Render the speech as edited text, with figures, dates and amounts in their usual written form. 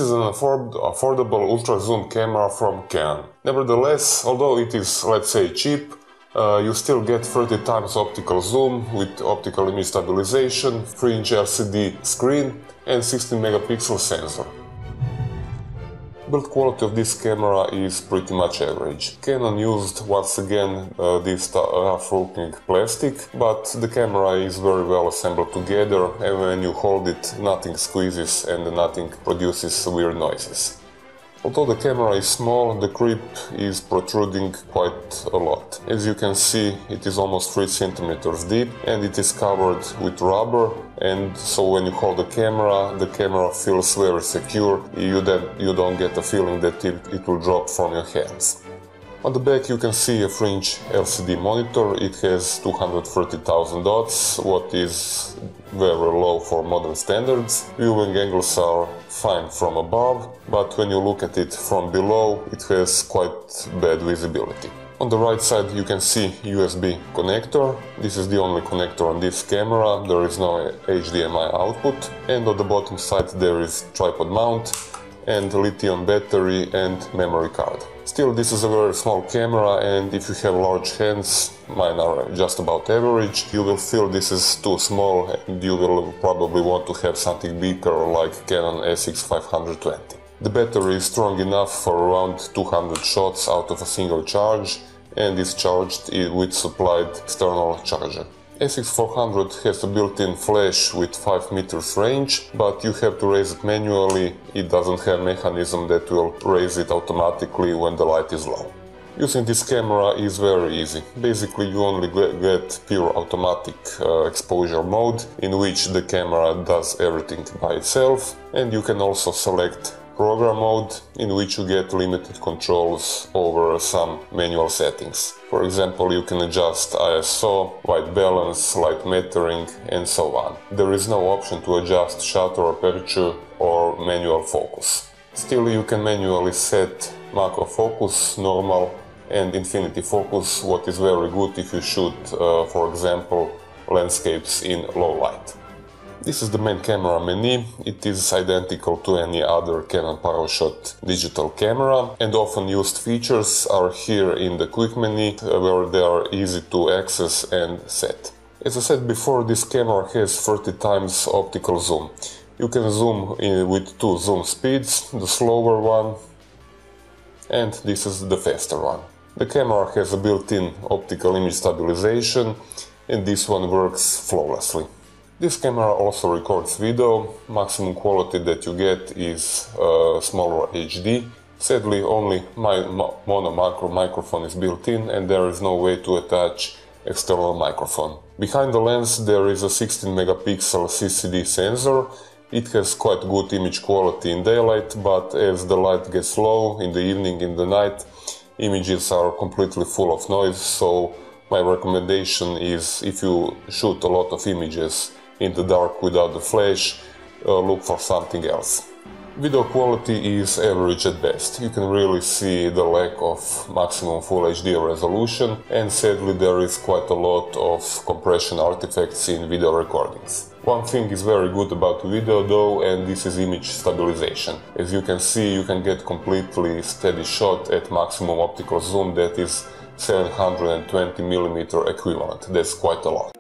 This is an affordable ultra-zoom camera from Canon. Nevertheless, although it is, let's say, cheap, you still get 30 times optical zoom with optical image stabilization, 3-inch LCD screen and 16 megapixel sensor. Build quality of this camera is pretty much average. Canon used once again this rough looking plastic, but the camera is very well assembled together, and when you hold it nothing squeezes and nothing produces weird noises. Although the camera is small, the grip is protruding quite a lot. As you can see, it is almost 3 centimeters deep and it is covered with rubber, and so when you hold the camera feels very secure. You don't get the feeling that it will drop from your hands. On the back you can see a 3-inch LCD monitor. It has 230,000 dots, what is very low for modern standards. Viewing angles are fine from above, but when you look at it from below, it has quite bad visibility. On the right side you can see USB connector. This is the only connector on this camera. There is no HDMI output. And on the bottom side there is tripod mount and lithium battery and memory card. Still, this is a very small camera, and if you have large hands, mine are just about average, you will feel this is too small and you will probably want to have something bigger like Canon SX400 IS. The battery is strong enough for around 200 shots out of a single charge and is charged with supplied external charger. SX400 has a built-in flash with 5 meters range, but you have to raise it manually. It doesn't have a mechanism that will raise it automatically when the light is low. Using this camera is very easy. Basically you only get pure automatic exposure mode, in which the camera does everything by itself, and you can also select program mode, in which you get limited controls over some manual settings. For example, you can adjust ISO, white balance, light metering, and so on. There is no option to adjust shutter, aperture, or manual focus. Still, you can manually set macro focus, normal, and infinity focus, what is very good if you shoot, for example, landscapes in low light. This is the main camera menu. It is identical to any other Canon PowerShot digital camera, and often used features are here in the quick menu, where they are easy to access and set. As I said before, this camera has 30 times optical zoom. You can zoom with 2 zoom speeds, the slower one and this is the faster one. The camera has a built-in optical image stabilization, and this one works flawlessly. This camera also records video. Maximum quality that you get is smaller HD. Sadly, only my mono macro microphone is built in, and there is no way to attach external microphone. Behind the lens there is a 16 megapixel CCD sensor. It has quite good image quality in daylight, but as the light gets low in the evening, in the night, images are completely full of noise, so my recommendation is, if you shoot a lot of images in the dark without the flash, look for something else. Video quality is average at best. You can really see the lack of maximum Full HD resolution, and sadly there is quite a lot of compression artifacts in video recordings. One thing is very good about video though, and this is image stabilization. As you can see, you can get completely steady shot at maximum optical zoom, that is 720mm equivalent. That's quite a lot.